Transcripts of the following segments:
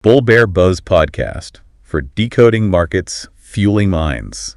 Bull Bear Buzz podcast for decoding markets, fueling minds.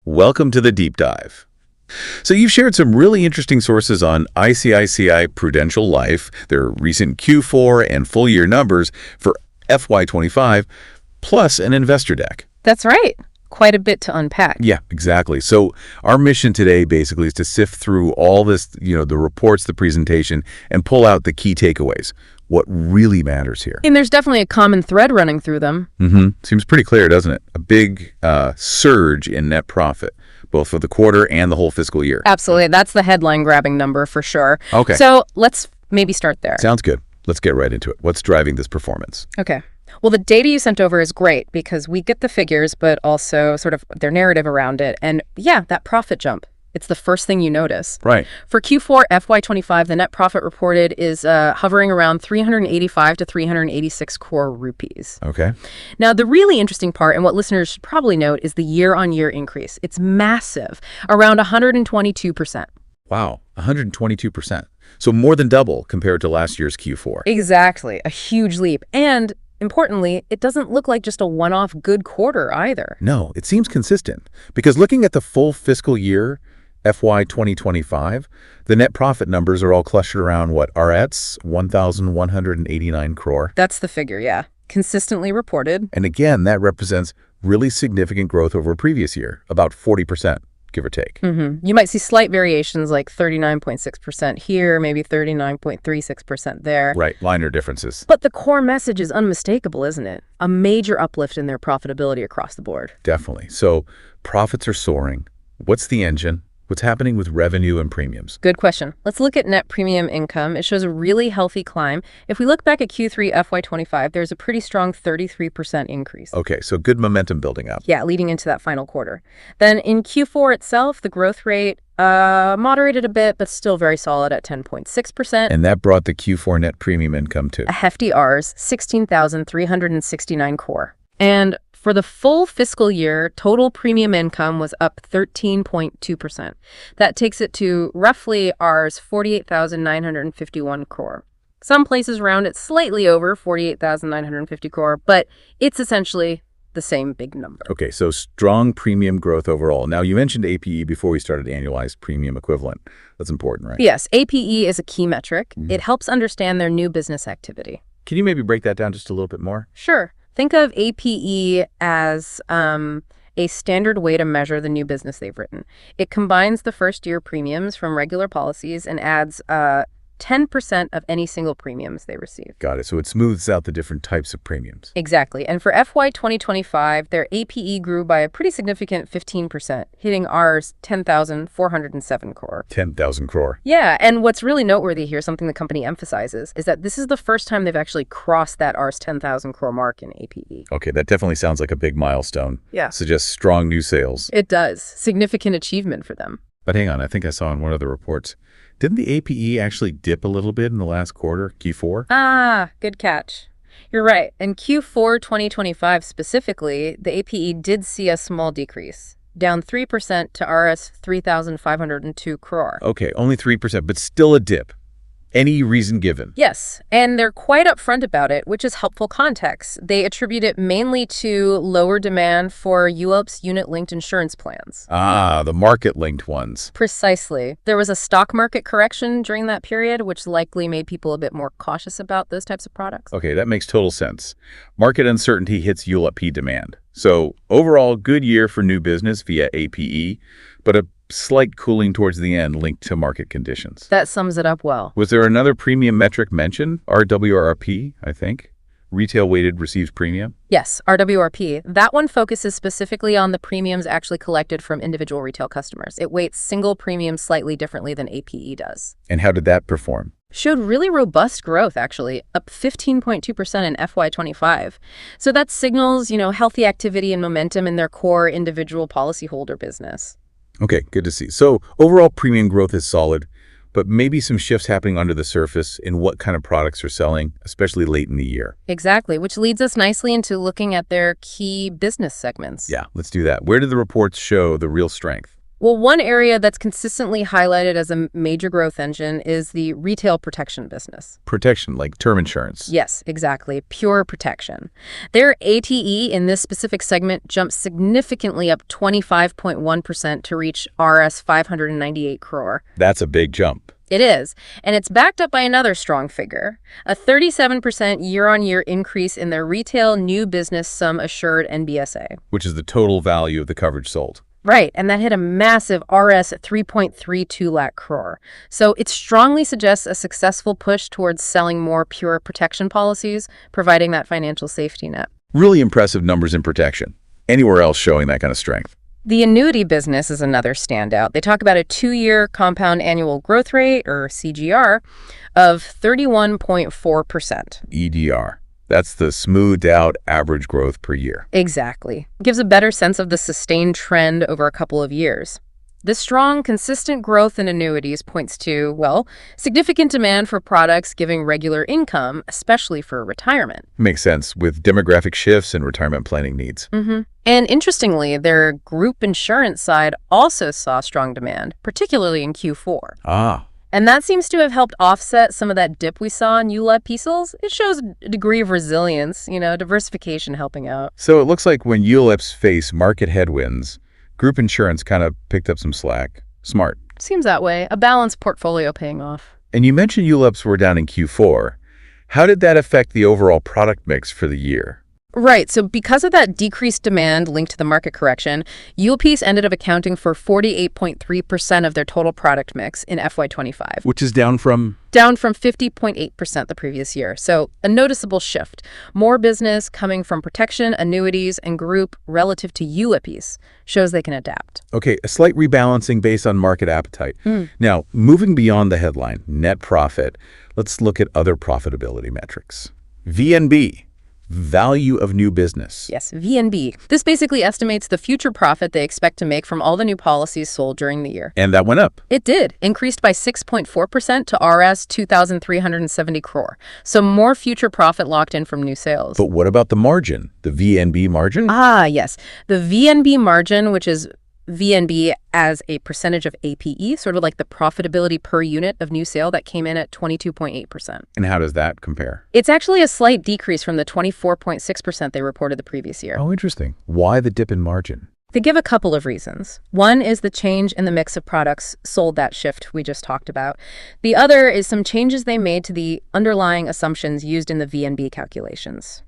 Welcome to the deep dive. So you've shared some really interesting sources on ICICI Prudential Life, their recent Q4 and full year numbers for FY2025, plus an investor deck. That's right. Quite a bit to unpack. Yeah, exactly. So our mission today basically is to sift through all this, the reports, the presentation, and pull out the key takeaways, what really matters here. And there's definitely a common thread running through them. Seems pretty clear, doesn't it? A big surge in net profit, both for the quarter and the whole fiscal year. Absolutely. That's the headline-grabbing number for sure. Okay. So let's maybe start there. Sounds good. Let's get right into it. What's driving this performance? Okay. Well, the data you sent over is great because we get the figures, but also sort of their narrative around it. And yeah, that profit jump. It's the first thing you notice. Right. For Q4 FY25, the net profit reported is hovering around 385 to 386 crore rupees. Okay. Now, the really interesting part, and what listeners should probably note, is the year-on-year increase. It's massive, around 122%. Wow, 122%. So more than double compared to last year's Q4. Exactly. A huge leap. And importantly, it doesn't look like just a one-off good quarter either. No, it seems consistent. Because looking at the full fiscal year, FY 2025, the net profit numbers are all clustered around what? RS, 1,189 crore. That's the figure, yeah. Consistently reported. And again, that represents really significant growth over a previous year, about 40%. Give or take. You might see slight variations like 39.6% here, maybe 39.36% there. Right, minor differences. But the core message is unmistakable, isn't it? A major uplift in their profitability across the board. Definitely. So profits are soaring. What's the engine? What's happening with revenue and premiums? Good question. Let's look at net premium income. It shows a really healthy climb. If we look back at Q3 FY25, there's a pretty strong 33% increase. Okay, so good momentum building up. Yeah, leading into that final quarter. Then in Q4 itself, the growth rate moderated a bit, but still very solid at 10.6%. And that brought the Q4 net premium income to a hefty Rs, 16,369 crore. And for the full fiscal year, total premium income was up 13.2%. That takes it to roughly Rs 48,951 crore. Some places round it slightly over 48,950 crore, but it's essentially the same big number. Okay, so strong premium growth overall. Now, you mentioned APE before we started annualized premium equivalent. That's important, right? Yes, APE is a key metric. It helps understand their new business activity. Can you maybe break that down just a little bit more? Sure. Think of APE as a standard way to measure the new business they've written. It combines the first-year premiums from regular policies and adds 10% of any single premiums they receive. Got it. So it smooths out the different types of premiums. Exactly. And for FY 2025, their APE grew by a pretty significant 15%, hitting Rs 10,407 crore. 10,000 crore. Yeah. And what's really noteworthy here, something the company emphasizes, is that this is the first time they've actually crossed that Rs 10,000 crore mark in APE. Okay, that definitely sounds like a big milestone. Yeah. Suggests strong new sales. It does. Significant achievement for them. But hang on, I think I saw in one of the reports, didn't the APE actually dip a little bit in the last quarter, Q4? Ah, good catch. You're right. In Q4 2025 specifically, the APE did see a small decrease, down 3% to Rs 3,502 crore. Okay, only 3%, but still a dip. Any reason given? Yes, and they're quite upfront about it, which is helpful context. They attribute it mainly to lower demand for ULIP's unit-linked insurance plans. Ah, the market-linked ones. Precisely. There was a stock market correction during that period, which likely made people a bit more cautious about those types of products. Okay, that makes total sense. Market uncertainty hits ULIP demand. So overall, good year for new business via APE, but a slight cooling towards the end linked to market conditions. That sums it up well. Was there another premium metric mentioned? RWRP, I think. Retail weighted received premium? Yes, RWRP. That one focuses specifically on the premiums actually collected from individual retail customers. It weights single premiums slightly differently than APE does. And how did that perform? Showed really robust growth, actually, up 15.2% in FY25. So that signals, healthy activity and momentum in their core individual policyholder business. Okay, good to see. So overall premium growth is solid, but maybe some shifts happening under the surface in what kind of products are selling, especially late in the year. Exactly, which leads us nicely into looking at their key business segments. Yeah, let's do that. Where did the reports show the real strength? Well, one area that's consistently highlighted as a major growth engine is the retail protection business. Protection, like term insurance. Yes, exactly. Pure protection. Their ATE in this specific segment jumped significantly up 25.1% to reach Rs 598 crore. That's a big jump. It is, and it's backed up by another strong figure, a 37% year-on-year increase in their retail new business sum assured NBSA. Which is the total value of the coverage sold. Right, and that hit a massive Rs 3.32 lakh crore. So it strongly suggests a successful push towards selling more pure protection policies, providing that financial safety net. Really impressive numbers in protection. Anywhere else showing that kind of strength? The annuity business is another standout. They talk about a 2-year compound annual growth rate, or CGR, of 31.4%. EDR. That's the smoothed out average growth per year. Exactly. Gives a better sense of the sustained trend over a couple of years. This strong, consistent growth in annuities points to, well, significant demand for products giving regular income, especially for retirement. Makes sense with demographic shifts and retirement planning needs. And interestingly, their group insurance side also saw strong demand, particularly in Q4. Ah. And that seems to have helped offset some of that dip we saw in ULEP PCLs. It shows a degree of resilience, diversification helping out. So it looks like when ULIPs face market headwinds, group insurance kind of picked up some slack. Smart. Seems that way. A balanced portfolio paying off. And you mentioned ULIPs were down in Q4. How did that affect the overall product mix for the year? Right. So because of that decreased demand linked to the market correction, ULPs ended up accounting for 48.3% of their total product mix in FY2025. Which is down from? Down from 50.8% the previous year. So a noticeable shift. More business coming from protection, annuities, and group relative to ULPs shows they can adapt. Okay, a slight rebalancing based on market appetite. Now, moving beyond the headline, net profit, let's look at other profitability metrics. VNB. Value of new business. Yes, VNB. This basically estimates the future profit they expect to make from all the new policies sold during the year. And that went up. It did. Increased by 6.4% to Rs 2,370 crore. So more future profit locked in from new sales. But what about the margin? The VNB margin? Ah, yes. The VNB margin, which is VNB as a percentage of APE, sort of like the profitability per unit of new sale, that came in at 22.8%. And how does that compare? It's actually a slight decrease from the 24.6% they reported the previous year. Oh, interesting. Why the dip in margin? They give a couple of reasons. One is the change in the mix of products sold, that shift we just talked about. The other is some changes they made to the underlying assumptions used in the VNB calculations.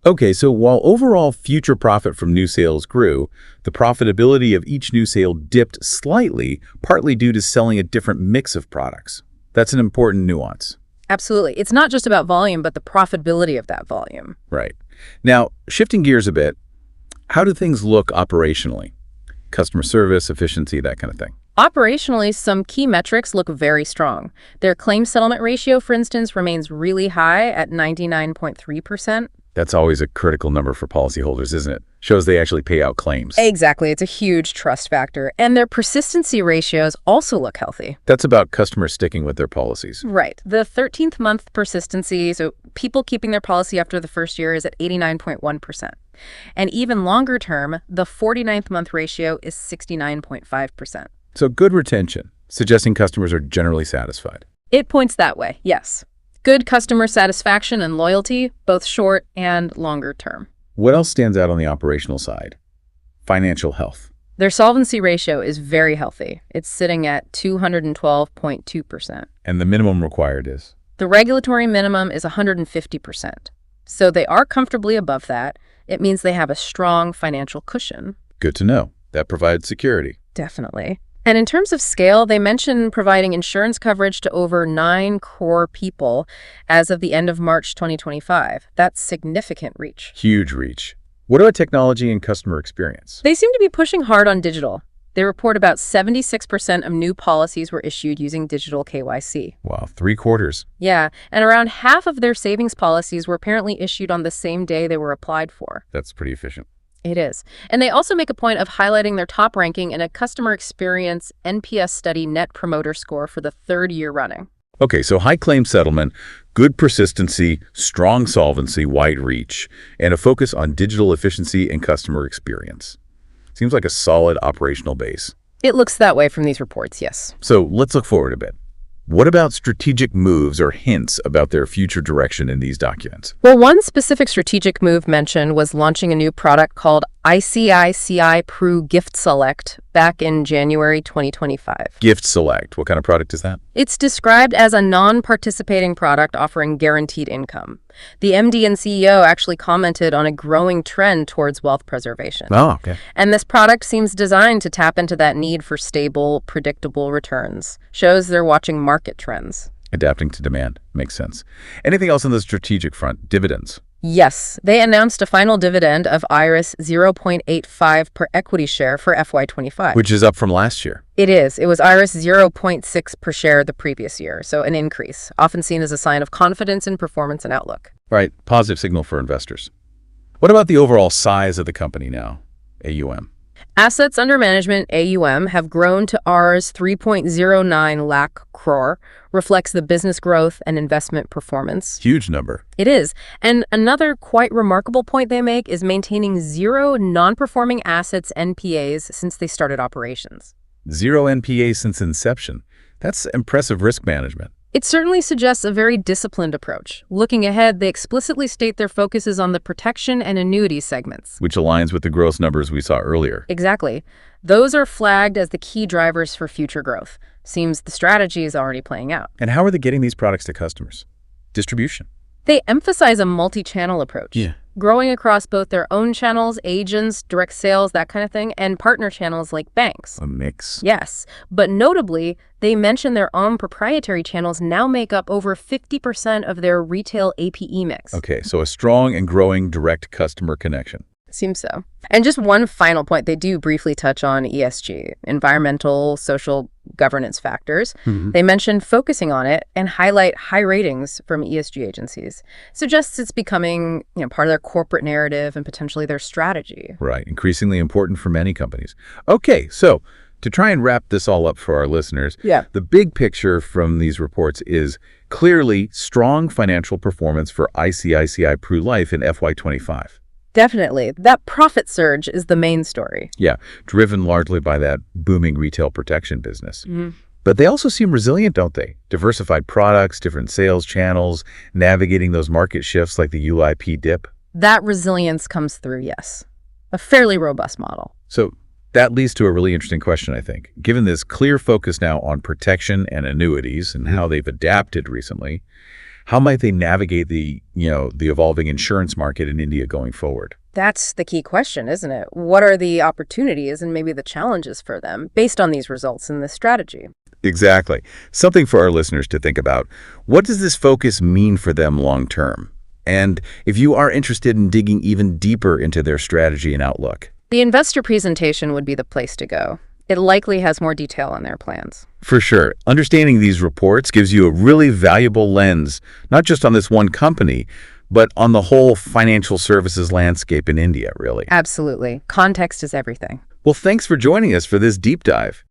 Okay, so while overall future profit from new sales grew, the profitability of each new sale dipped slightly, partly due to selling a different mix of products. That's an important nuance. Absolutely. It's not just about volume, but the profitability of that volume. Right. Now, shifting gears a bit, how do things look operationally? Customer service, efficiency, that kind of thing. Operationally, some key metrics look very strong. Their claim settlement ratio, for instance, remains really high at 99.3%. That's always a critical number for policyholders, isn't it? Shows they actually pay out claims. Exactly. It's a huge trust factor. And their persistency ratios also look healthy. That's about customers sticking with their policies. Right. The 13th month persistency, so people keeping their policy after the first year, is at 89.1%. And even longer term, the 49th month ratio is 69.5%. So good retention, suggesting customers are generally satisfied. It points that way, yes. Good customer satisfaction and loyalty, both short and longer term. What else stands out on the operational side? Financial health. Their solvency ratio is very healthy. It's sitting at 212.2%. And the minimum required is? The regulatory minimum is 150%. So they are comfortably above that. It means they have a strong financial cushion. Good to know. That provides security. Definitely. And in terms of scale, they mention providing insurance coverage to over 9 crore people as of the end of March 2025. That's significant reach. Huge reach. What about technology and customer experience? They seem to be pushing hard on digital. They report about 76% of new policies were issued using digital KYC. Wow, 3/4. Yeah, and around half of their savings policies were apparently issued on the same day they were applied for. That's pretty efficient. It is. And they also make a point of highlighting their top ranking in a customer experience NPS study Net Promoter Score for the 3rd year running. Okay, so high claim settlement, good persistency, strong solvency, wide reach, and a focus on digital efficiency and customer experience. Seems like a solid operational base. It looks that way from these reports, yes. So let's look forward a bit. What about strategic moves or hints about their future direction in these documents? Well, one specific strategic move mentioned was launching a new product called ICICI Pru Gift Select back in January 2025. Gift Select. What kind of product is that? It's described as a non-participating product offering guaranteed income. The MD and CEO actually commented on a growing trend towards wealth preservation. Oh, okay. And this product seems designed to tap into that need for stable, predictable returns. Shows they're watching market trends. Adapting to demand. Makes sense. Anything else on the strategic front? Dividends. Yes, they announced a final dividend of Iris 0.85 per equity share for FY2025. Which is up from last year. It is. It was Iris 0.6 per share the previous year, so an increase, often seen as a sign of confidence in performance and outlook. Right. Positive signal for investors. What about the overall size of the company now? AUM. Assets under management, AUM, have grown to Rs 3.09 lakh crore, reflects the business growth and investment performance. Huge number. It is. And another quite remarkable point they make is maintaining zero non-performing assets NPAs since they started operations. Zero NPA since inception. That's impressive risk management. It certainly suggests a very disciplined approach. Looking ahead, they explicitly state their focus is on the protection and annuity segments. Which aligns with the growth numbers we saw earlier. Exactly. Those are flagged as the key drivers for future growth. Seems the strategy is already playing out. And how are they getting these products to customers? Distribution. They emphasize a multi-channel approach. Yeah. Growing across both their own channels, agents, direct sales, that kind of thing, and partner channels like banks. A mix. Yes, but notably, they mention their own proprietary channels now make up over 50% of their retail APE mix. Okay, so a strong and growing direct customer connection. Seems so. And just one final point, they do briefly touch on ESG, environmental, social governance factors. They mention focusing on it and highlight high ratings from ESG agencies. Suggests it's becoming, part of their corporate narrative and potentially their strategy. Right, increasingly important for many companies. Okay, so to try and wrap this all up for our listeners, the big picture from these reports is clearly strong financial performance for ICICI Pru Life in FY25. Definitely. That profit surge is the main story. Yeah, driven largely by that booming retail protection business. But they also seem resilient, don't they? Diversified products, different sales channels, navigating those market shifts like the UIP dip. That resilience comes through, yes. A fairly robust model. So that leads to a really interesting question, I think. Given this clear focus now on protection and annuities and how they've adapted recently, how might they navigate the evolving insurance market in India going forward? That's the key question, isn't it? What are the opportunities and maybe the challenges for them based on these results and this strategy? Exactly. Something for our listeners to think about. What does this focus mean for them long term? And if you are interested in digging even deeper into their strategy and outlook. The investor presentation would be the place to go. It likely has more detail on their plans. For sure. Understanding these reports gives you a really valuable lens, not just on this one company, but on the whole financial services landscape in India, really. Absolutely. Context is everything. Well, thanks for joining us for this deep dive.